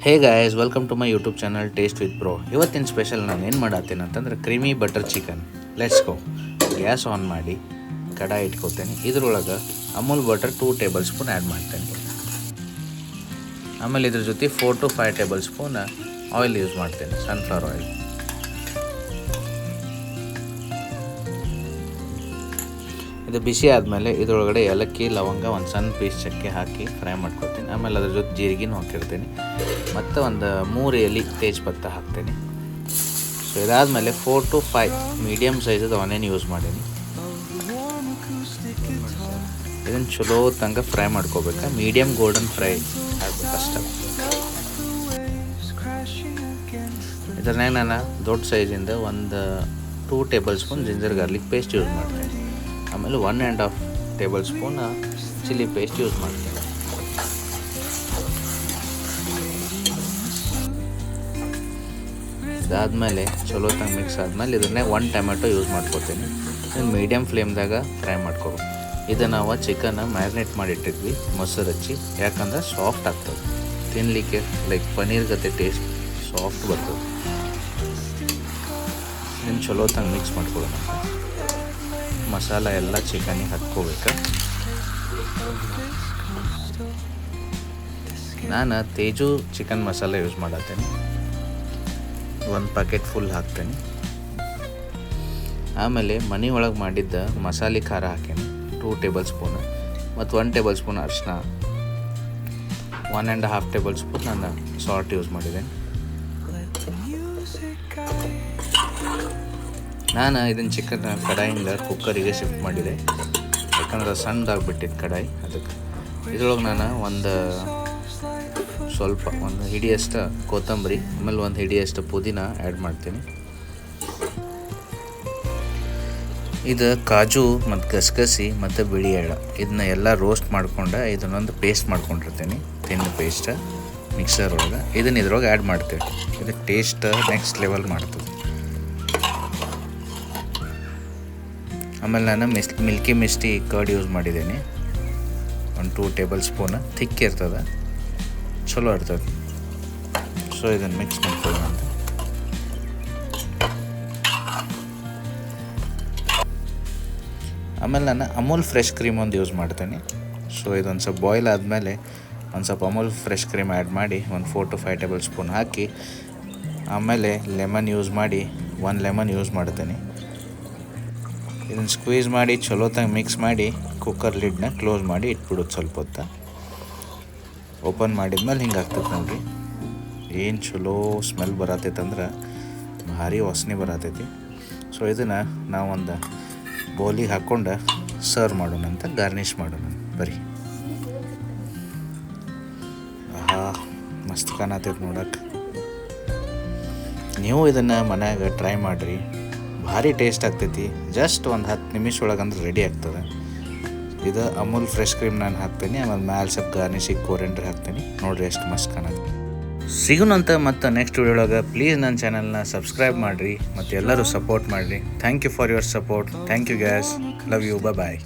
Hey guys, welcome to my YouTube channel Taste with Bro. ಇವತ್ತಿನ special ನಾನು ಏನು ಮಾಡತ್ತೇನೆ ಅಂತಂದ್ರೆ creamy butter chicken. Let's go. Gas on ಮಾಡಿ ಕಡಾಯಿ ಇಟ್ಕೋತೇನೆ. ಇದ್ರೊಳಗೆ Amul butter 2 tablespoon add ಮಾಡ್ತೇನೆ. ಆಮೇಲೆ ಇದ್ರ ಜೊತೆ 4 to 5 tablespoon oil use ಮಾಡ್ತೇನೆ, ಸನ್ಫ್ಲವರ್ ಆಯಿಲ್. ಇದು ಬಿಸಿ ಆದಮೇಲೆ ಇದರೊಳಗಡೆ ಏಲಕ್ಕಿ, ಲವಂಗ, ಒಂದು ಸಣ್ಣ ಪೀಸ್ ಚಕ್ಕೆ ಹಾಕಿ ಫ್ರೈ ಮಾಡ್ಕೊತೀನಿ. ಆಮೇಲೆ ಅದ್ರ ಜೊತೆ ಜೀರಿಗೆನೂ ಹಾಕಿರ್ತೀನಿ ಮತ್ತು ಒಂದು 3 ಎಲೆ ತೇಜ್ಪತ್ತ ಹಾಕ್ತೀನಿ. ಸೊ ಇದಾದಮೇಲೆ 4 to 5 ಮೀಡಿಯಮ್ ಸೈಜದ ಆನಿಯನ್ ಯೂಸ್ ಮಾಡೀನಿ. ಇದನ್ನು ಚಲೋ ತನಕ ಫ್ರೈ ಮಾಡ್ಕೋಬೇಕು. ಮೀಡಿಯಮ್ ಗೋಲ್ಡನ್ ಫ್ರೈ ಆಗ್ಬೇಕು ಅಷ್ಟೇ. ಇದ್ರನ್ಯಾಗ ನಾನು ದೊಡ್ಡ ಸೈಜಿಂದ ಒಂದು 2 table spoon ginger garlic paste use ಮಾಡ್ತೀನಿ. ಆಮೇಲೆ 1.5 table spoon chilli paste use ಮಾಡ್ತೀನಿ. ಇದಾದಮೇಲೆ ಚಲೋ ತಂಗ ಮಿಕ್ಸ್ ಆದಮೇಲೆ ಇದನ್ನೇ 1 ಟೊಮೆಟೊ ಯೂಸ್ ಮಾಡ್ಕೊತೀನಿ. ಇದನ್ನು ಮೀಡಿಯಮ್ ಫ್ಲೇಮ್ದಾಗ ಫ್ರೈ ಮಾಡ್ಕೋಬೇಕು. ಇದು ನಾವು ಚಿಕನ್ ಮ್ಯಾರಿನೇಟ್ ಮಾಡಿಟ್ಟಿದ್ವಿ ಮೊಸರು ಹಚ್ಚಿ, ಯಾಕಂದ್ರೆ ಸಾಫ್ಟ್ ಆಗ್ತದೆ ತಿನ್ನಲಿಕ್ಕೆ, ಲೈಕ್ ಪನ್ನೀರ್ ಜೊತೆ ಟೇಸ್ಟ್ ಸಾಫ್ಟ್ ಬರ್ತದೆ. ಇದನ್ನು ಚಲೋ ತಂಗ ಮಿಕ್ಸ್ ಮಾಡ್ಕೊಳ್ಳೋಣ. ಮಸಾಲ ಎಲ್ಲ ಚಿಕನಿಗೆ ಹತ್ಕೋಬೇಕು. ನಾನು ತೇಜು ಚಿಕನ್ ಮಸಾಲ ಯೂಸ್ ಮಾಡತ್ತೇನೆ. 1 ಪ್ಯಾಕೆಟ್ ಫುಲ್ ಹಾಕ್ತೇನೆ. ಆಮೇಲೆ ಮನೆ ಒಳಗೆ ಮಾಡಿದ್ದ ಮಸಾಲೆ ಖಾರ ಹಾಕೇನೆ 2 ಟೇಬಲ್ ಸ್ಪೂನ್ ಮತ್ತು 1 ಟೇಬಲ್ ಸ್ಪೂನ್ ಅರಿಶಿನ, 1.5 ಟೇಬಲ್ ಸ್ಪೂನ್ ನಾನು ಸಾಲ್ಟ್ ಯೂಸ್ ಮಾಡಿದ್ದೇನೆ. ನಾನು ಇದನ್ನು ಚಿಕನ್ ಕಡಾಯಿಂದ ಕುಕ್ಕರಿಗೆ ಶಿಫ್ಟ್ ಮಾಡಿದೆ, ಯಾಕಂದ್ರೆ ಸಣ್ಣದಾಗ್ಬಿಟ್ಟಿದ್ದು ಕಡಾಯಿ. ಅದಕ್ಕೆ ಇದ್ರೊಳಗೆ ನಾನು ಒಂದು ಹಿಡಿಯಷ್ಟು ಕೊತ್ತಂಬರಿ, ಆಮೇಲೆ ಒಂದು ಹಿಡಿಯಷ್ಟು ಪುದೀನ ಆ್ಯಡ್ ಮಾಡ್ತೀನಿ. ಇದು ಕಾಜು ಮತ್ತು ಗಸಗಸಿ ಮತ್ತು ಬಿಳಿ ಎಳ್ಳು ಇದನ್ನ ಎಲ್ಲ ರೋಸ್ಟ್ ಮಾಡ್ಕೊಂಡು ಇದನ್ನೊಂದು ಪೇಸ್ಟ್ ಮಾಡ್ಕೊಂಡಿರ್ತೀನಿ, ತಿನ್ನ ಪೇಸ್ಟ್ ಮಿಕ್ಸರ್ ಒಳಗೆ. ಇದನ್ನು ಇದ್ರೊಳಗೆ ಆ್ಯಡ್ ಮಾಡ್ತೇವೆ. ಇದು ಟೇಸ್ಟ್ ನೆಕ್ಸ್ಟ್ ಲೆವೆಲ್ ಮಾಡ್ತದೆ. ಆಮೇಲೆ ನಾನು ಮಿಲ್ಕಿ ಮಿಸ್ಟಿ ಕರ್ಡ್ ಯೂಸ್ ಮಾಡಿದ್ದೀನಿ, ಒಂದು 2 ಟೇಬಲ್ ಸ್ಪೂನ್. ಥಿಕ್ ಇರ್ತದೆ, ಚಲೋ ಇರ್ತದೆ. ಸೊ ಇದನ್ನು ಮಿಕ್ಸ್ ಮಾಡ್ಕೊಳ್ಳೋಣ ಅಂತ. ಆಮೇಲೆ ನಾನು ಅಮೂಲ್ ಫ್ರೆಶ್ ಕ್ರೀಮ್ ಒಂದು ಯೂಸ್ ಮಾಡ್ತೇನೆ. ಸೊ ಇದೊಂದು ಸ್ವಲ್ಪ ಬಾಯ್ಲ್ ಆದಮೇಲೆ ಒಂದು ಸ್ವಲ್ಪ ಅಮೂಲ್ ಫ್ರೆಶ್ ಕ್ರೀಮ್ ಆ್ಯಡ್ ಮಾಡಿ ಒಂದು 4 to 5 ಟೇಬಲ್ ಸ್ಪೂನ್ ಹಾಕಿ, ಆಮೇಲೆ ಲೆಮನ್ ಯೂಸ್ ಮಾಡಿ 1 ಲೆಮನ್ ಯೂಸ್ ಮಾಡ್ತೇನೆ. ಇದನ್ನು ಸ್ಕ್ವೀಸ್ ಮಾಡಿ ಚಲೋ ತಂಗ ಮಿಕ್ಸ್ ಮಾಡಿ ಕುಕ್ಕರ್ ಲಿಡ್ನ ಕ್ಲೋಸ್ ಮಾಡಿ ಇಟ್ಬಿಡೋದು. ಸ್ವಲ್ಪ ಹೊತ್ತು ಓಪನ್ ಮಾಡಿದ್ಮೇಲೆ ಹಿಂಗೆ ಆಗ್ತೈತೆ ನೋಡಿರಿ. ಏನು ಚಲೋ ಸ್ಮೆಲ್ ಬರತೈತೆ ಅಂದ್ರೆ ಭಾರಿ ವಾಸನೆ ಬರತೈತಿ. ಸೊ ಇದನ್ನು ನಾವು ಒಂದು ಬೌಲಿಗೆ ಹಾಕ್ಕೊಂಡು ಸರ್ವ್ ಮಾಡೋಣ ಅಂತ, ಗಾರ್ನಿಷ್ ಮಾಡೋಣ ಬರೀ. ಆಹಾ, ಮಸ್ತ್ ಕಾಣತೈತೆ ನೋಡಕ್ಕೆ. ನೀವು ಇದನ್ನು ಮನ್ಯಾಗ ಟ್ರೈ ಮಾಡಿರಿ, ಭಾರಿ ಟೇಸ್ಟ್ ಆಗ್ತೈತಿ. ಜಸ್ಟ್ ಒಂದು 10 ನಿಮಿಷ ಒಳಗಂದ್ರೆ ರೆಡಿ ಆಗ್ತದೆ. ಇದು ಅಮೂಲ್ ಫ್ರೆಶ್ ಕ್ರೀಮ್ ನಾನು ಹಾಕ್ತೀನಿ. ಆಮೇಲೆ ಮ್ಯಾಲೆ ಸ್ವಲ್ಪ ಗಾರ್ನಿಷಿಗೆ ಕೋರಿಯಂಡರ್ ಹಾಕ್ತೀನಿ. ನೋಡಿರಿ ಎಷ್ಟು ಮಸ್ತ್ ಕಾಣತ್ತೆ. ಸಿಗೋಣಂತ ಮತ್ತು ನೆಕ್ಸ್ಟ್ ವಿಡಿಯೋ ಒಳಗೆ. ಪ್ಲೀಸ್ ನನ್ನ ಚಾನಲ್ನ ಸಬ್ಸ್ಕ್ರೈಬ್ ಮಾಡಿರಿ ಮತ್ತು ಎಲ್ಲರೂ ಸಪೋರ್ಟ್ ಮಾಡಿರಿ. Thank you for your support. Thank you guys. Love you. Bye.